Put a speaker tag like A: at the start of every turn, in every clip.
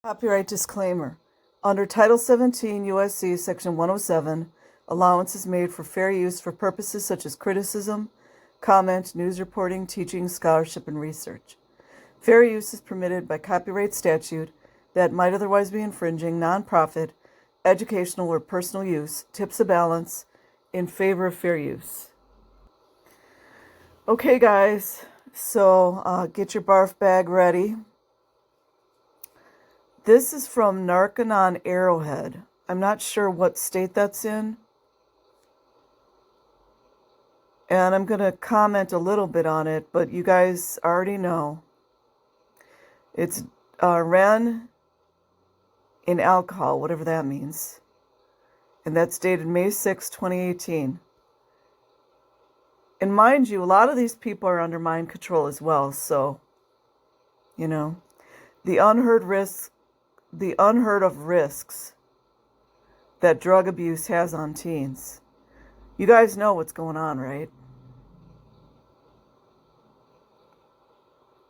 A: Copyright disclaimer. Under Title 17 U.S.C. Section 107, allowance is made for fair use for purposes such as criticism, comment, news reporting, teaching, scholarship, and research. Fair use is permitted by copyright statute that might otherwise be infringing nonprofit, educational, or personal use, tips a balance in favor of fair use. Okay, guys, so get your barf bag ready. This is from Narconon Arrowhead. I'm not sure what state that's in. And I'm going to comment a little bit on it, but you guys already know. It's Ren in alcohol, whatever that means. And that's dated May 6, 2018. And mind you, a lot of these people are under mind control as well. So, you know, the unheard of risks that drug abuse has on teens. You guys know what's going on, right?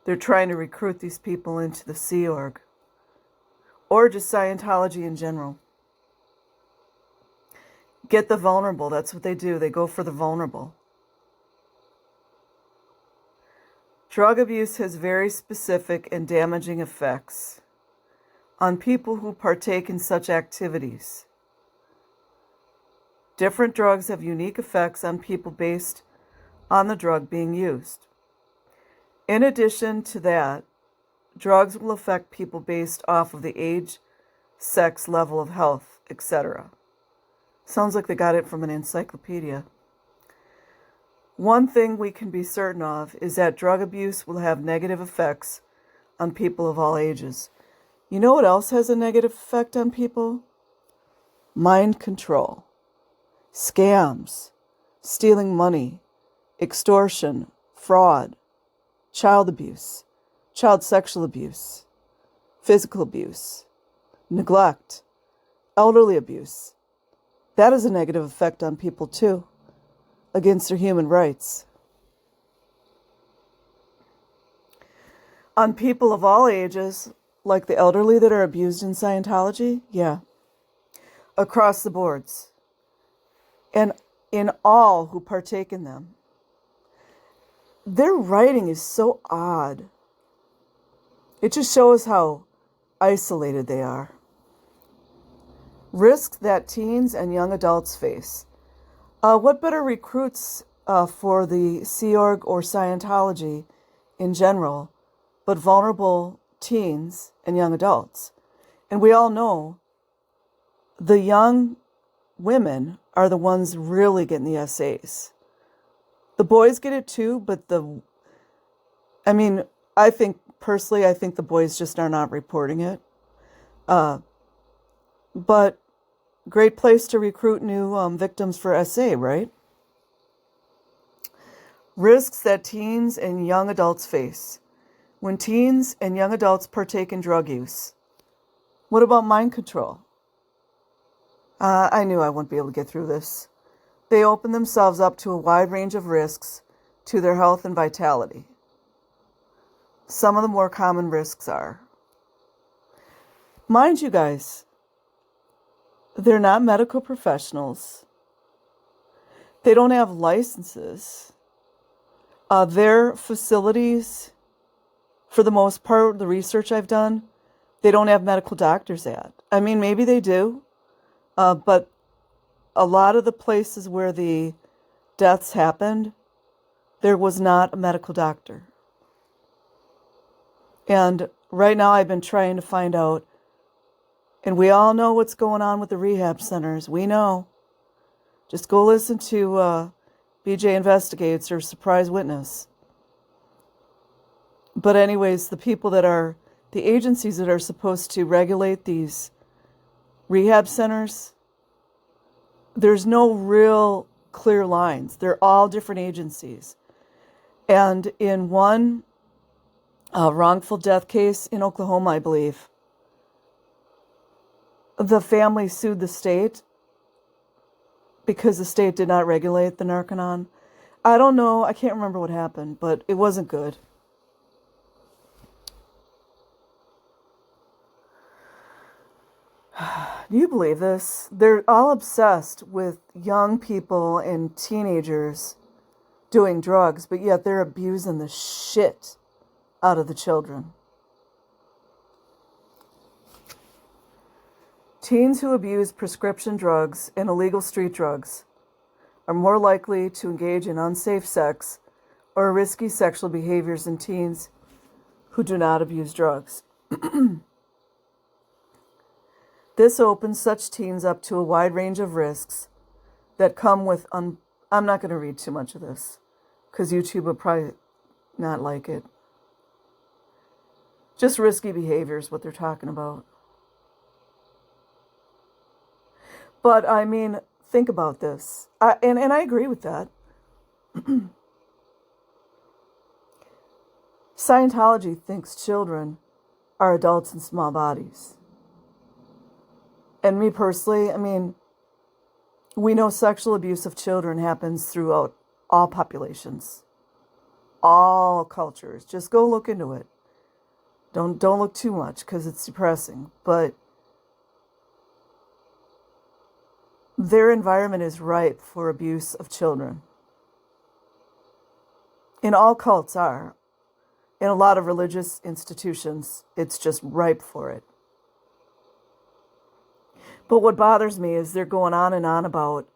A: They're trying to recruit these people into the Sea Org, or just Scientology in general. Get the vulnerable. That's what they do. They go for the vulnerable. Drug abuse has very specific and damaging effects on people who partake in such activities. Different drugs have unique effects on people based on the drug being used. In addition to that, drugs will affect people based off of the age, sex, level of health, etc. Sounds like they got it from an encyclopedia. One thing we can be certain of is that drug abuse will have negative effects on people of all ages. You know what else has a negative effect on people? Mind control, scams, stealing money, extortion, fraud, child abuse, child sexual abuse, physical abuse, neglect, elderly abuse. That is a negative effect on people too, against their human rights. On people of all ages, like the elderly that are abused in Scientology, yeah, across the boards, and in all who partake in them. Their writing is so odd. It just shows how isolated they are. Risks that teens and young adults face. What better recruits for the Sea Org or Scientology in general, but vulnerable teens and young adults? And we all know the young women are the ones really getting the essays. The boys get it too, but I think the boys just are not reporting it. But great place to recruit new victims for SA, right? Risks that teens and young adults face. When teens and young adults partake in drug use. What about mind control? I knew I wouldn't be able to get through this. They open themselves up to a wide range of risks to their health and vitality. Some of the more common risks are, mind you guys, they're not medical professionals. They don't have licenses. Their facilities, for the most part, the research I've done, they don't have medical doctors at. I mean, maybe they do, but a lot of the places where the deaths happened, there was not a medical doctor. And right now I've been trying to find out, and we all know what's going on with the rehab centers. We know. Just go listen to BJ Investigates or Surprise Witness. But anyways, the agencies that are supposed to regulate these rehab centers, there's no real clear lines. They're all different agencies. And in one wrongful death case in Oklahoma, I believe, the family sued the state because the state did not regulate the Narconon. I don't know. I can't remember what happened, but it wasn't good. Do you believe this? They're all obsessed with young people and teenagers doing drugs, but yet they're abusing the shit out of the children. Teens who abuse prescription drugs and illegal street drugs are more likely to engage in unsafe sex or risky sexual behaviors than teens who do not abuse drugs. This opens such teens up to a wide range of risks that come with... I'm not going to read too much of this because YouTube would probably not like it. Just risky behavior is what they're talking about. But, I mean, think about this. And I agree with that. Scientology thinks children are adults in small bodies. And me personally, I mean, we know sexual abuse of children happens throughout all populations, all cultures. Just go look into it. Don't look too much because it's depressing. But their environment is ripe for abuse of children. And all cults are. In a lot of religious institutions, it's just ripe for it. But what bothers me is they're going on and on about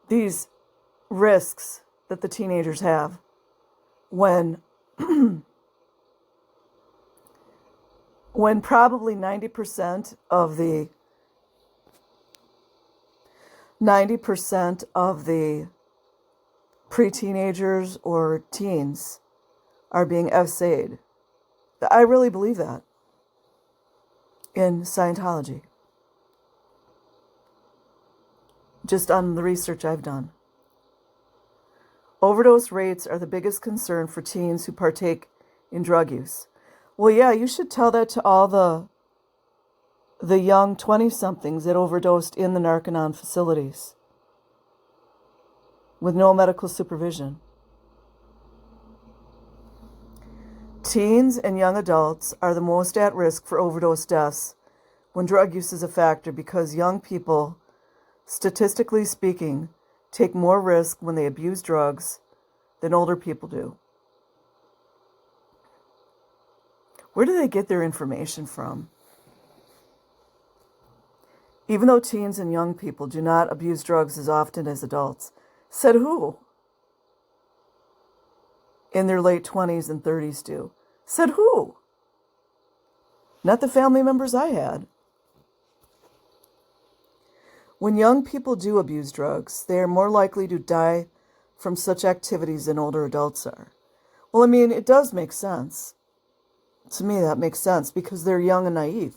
A: these risks that the teenagers have when probably 90% of the pre-teenagers or teens are being FSA'd. I really believe that in Scientology. Just on the research I've done. Overdose rates are the biggest concern for teens who partake in drug use. Well, yeah, you should tell that to all the young 20-somethings that overdosed in the Narconon facilities with no medical supervision. Teens and young adults are the most at risk for overdose deaths when drug use is a factor because young people, statistically speaking, take more risk when they abuse drugs than older people do. Where do they get their information from? Even though teens and young people do not abuse drugs as often as adults. Said who? In their late 20s and 30s do. Said who? Not the family members I had. When young people do abuse drugs, they are more likely to die from such activities than older adults are. Well, I mean, it does make sense. To me, that makes sense because they're young and naive.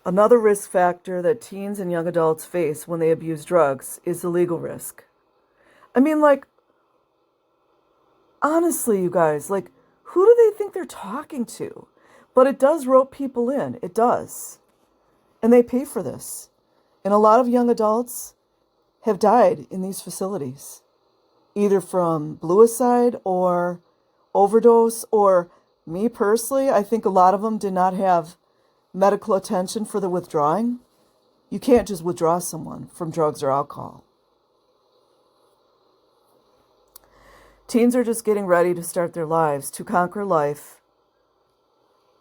A: Another risk factor that teens and young adults face when they abuse drugs is the legal risk. I mean, like, honestly, you guys, like, who do they think they're talking to? But it does rope people in. It does. And they pay for this. And a lot of young adults have died in these facilities, either from bluicide or overdose, or me personally, I think a lot of them did not have medical attention for the withdrawing. You can't just withdraw someone from drugs or alcohol. Teens are just getting ready to start their lives, to conquer life.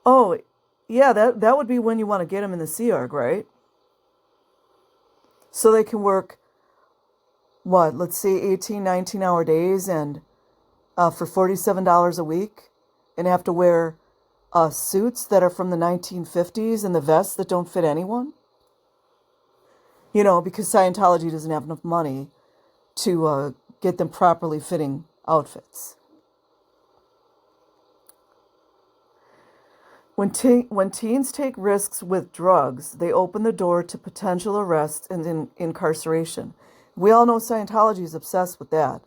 A: Oh, yeah, that would be when you want to get them in the Sea Org, right? So they can work, let's say 18, 19-hour days and for $47 a week and have to wear suits that are from the 1950s and the vests that don't fit anyone? You know, because Scientology doesn't have enough money to get them properly fitting outfits. When teens take risks with drugs, they open the door to potential arrest and incarceration. We all know Scientology is obsessed with that,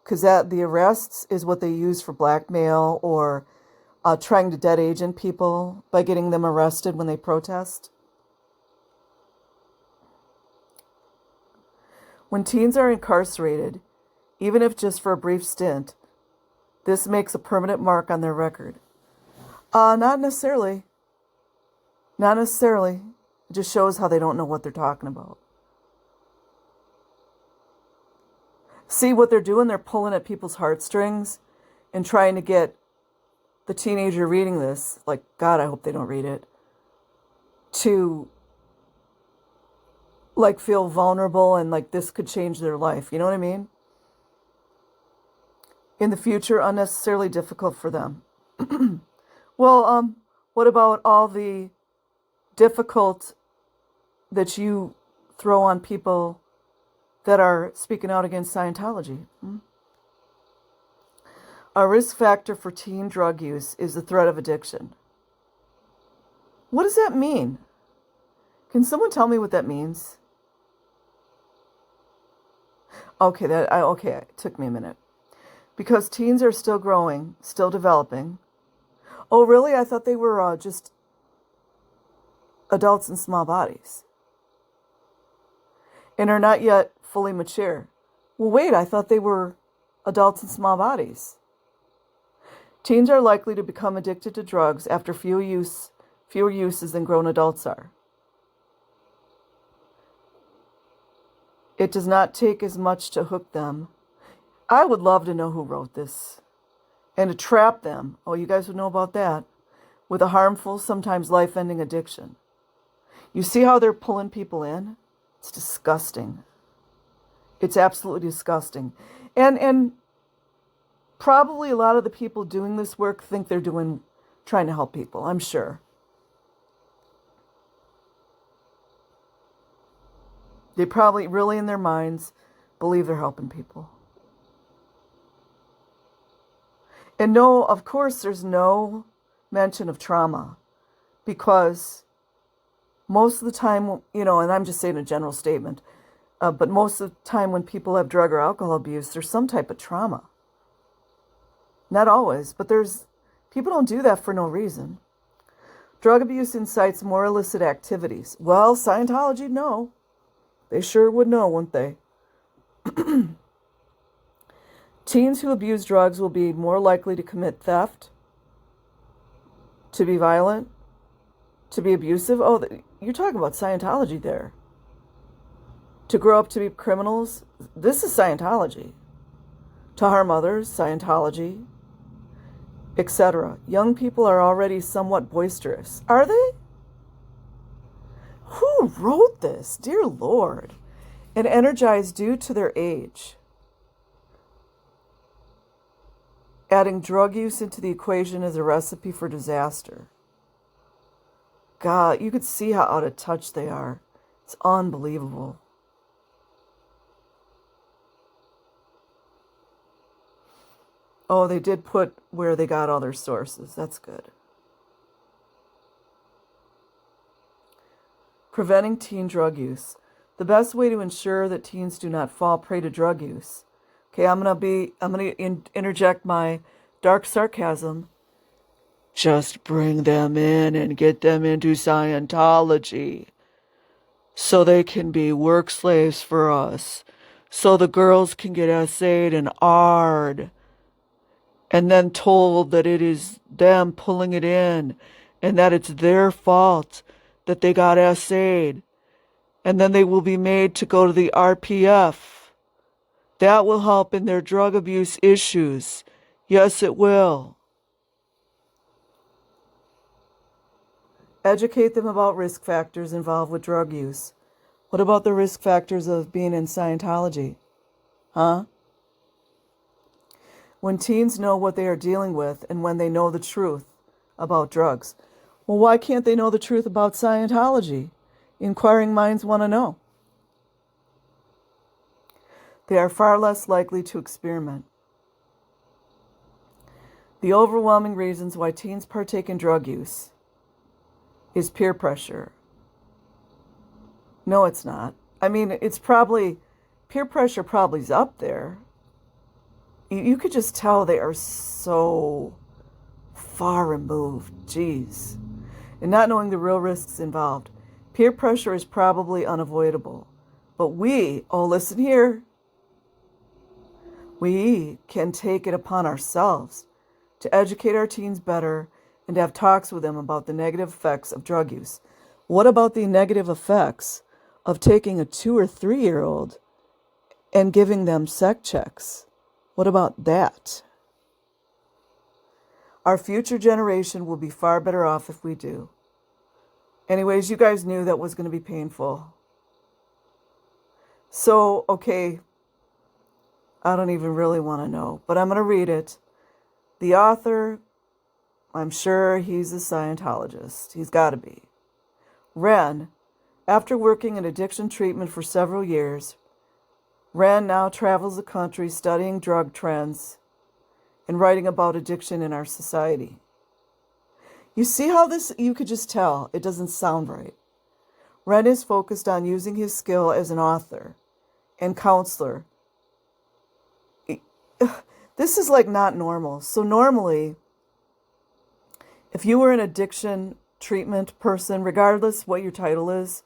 A: because the arrests is what they use for blackmail or trying to dead agent people by getting them arrested when they protest. When teens are incarcerated, even if just for a brief stint, this makes a permanent mark on their record. Not necessarily. Not necessarily. It just shows how they don't know what they're talking about. See what they're doing? They're pulling at people's heartstrings and trying to get the teenager reading this, like, God, I hope they don't read it, to like feel vulnerable and like this could change their life. You know what I mean? In the future, unnecessarily difficult for them. Well, what about all the difficult that you throw on people that are speaking out against Scientology? A risk factor for teen drug use is the threat of addiction. What does that mean? Can someone tell me what that means? Okay, it took me a minute. Because teens are still growing, still developing. Oh, really? I thought they were just adults in small bodies and are not yet fully mature. Well, wait, I thought they were adults in small bodies. Teens are likely to become addicted to drugs after fewer uses than grown adults are. It does not take as much to hook them. I would love to know who wrote this. And to trap them, oh, you guys would know about that, with a harmful, sometimes life-ending addiction. You see how they're pulling people in? It's disgusting. It's absolutely disgusting. And probably a lot of the people doing this work think they're trying to help people, I'm sure. They probably really in their minds believe they're helping people. And no, of course, there's no mention of trauma because most of the time, and I'm just saying a general statement, but most of the time when people have drug or alcohol abuse, there's some type of trauma. Not always, but people don't do that for no reason. Drug abuse incites more illicit activities. Well, Scientology, no. They sure would know, wouldn't they? Teens who abuse drugs will be more likely to commit theft, to be violent, to be abusive. Oh, you're talking about Scientology there. To grow up to be criminals. This is Scientology. To harm others, Scientology, etc. Young people are already somewhat boisterous. Are they? Who wrote this? Dear Lord. And energized due to their age. Adding drug use into the equation is a recipe for disaster. God, you could see how out of touch they are. It's unbelievable. Oh, they did put where they got all their sources. That's good. Preventing teen drug use. The best way to ensure that teens do not fall prey to drug use. Okay, I'm gonna interject my dark sarcasm. Just bring them in and get them into Scientology so they can be work slaves for us. So the girls can get essayed and R'd and then told that it is them pulling it in and that it's their fault that they got essayed. And then they will be made to go to the RPF. That will help in their drug abuse issues. Yes, it will. Educate them about risk factors involved with drug use. What about the risk factors of being in Scientology? Huh? When teens know what they are dealing with and when they know the truth about drugs. Well, why can't they know the truth about Scientology? Inquiring minds want to know. They are far less likely to experiment. The overwhelming reasons why teens partake in drug use is peer pressure. No, it's not. I mean, it's probably, peer pressure probably is up there. You could just tell they are so far removed. Jeez. And not knowing the real risks involved. Peer pressure is probably unavoidable. But listen here. We can take it upon ourselves to educate our teens better and have talks with them about the negative effects of drug use. What about the negative effects of taking a 2 or 3-year-old and giving them sec checks? What about that? Our future generation will be far better off if we do. Anyways, you guys knew that was going to be painful. So, okay, I don't even really want to know, but I'm going to read it. The author, I'm sure he's a Scientologist. He's got to be. Ren, after working in addiction treatment for several years, Ren now travels the country studying drug trends and writing about addiction in our society. You see how this, you could just tell, it doesn't sound right. Ren is focused on using his skill as an author and counselor. This is like not normal. So normally, if you were an addiction treatment person, regardless what your title is,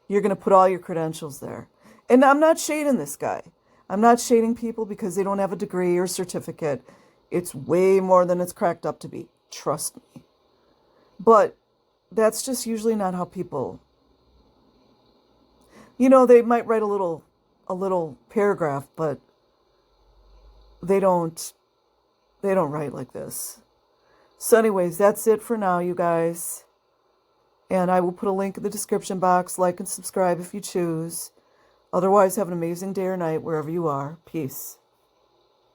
A: you're going to put all your credentials there. And I'm not shading this guy. I'm not shading people because they don't have a degree or certificate. It's way more than it's cracked up to be. Trust me. But that's just usually not how people, they might write a little paragraph, but they don't write like this. So anyways, that's it for now, you guys. And I will put a link in the description box. Like and subscribe if you choose. Otherwise, have an amazing day or night wherever you are. Peace.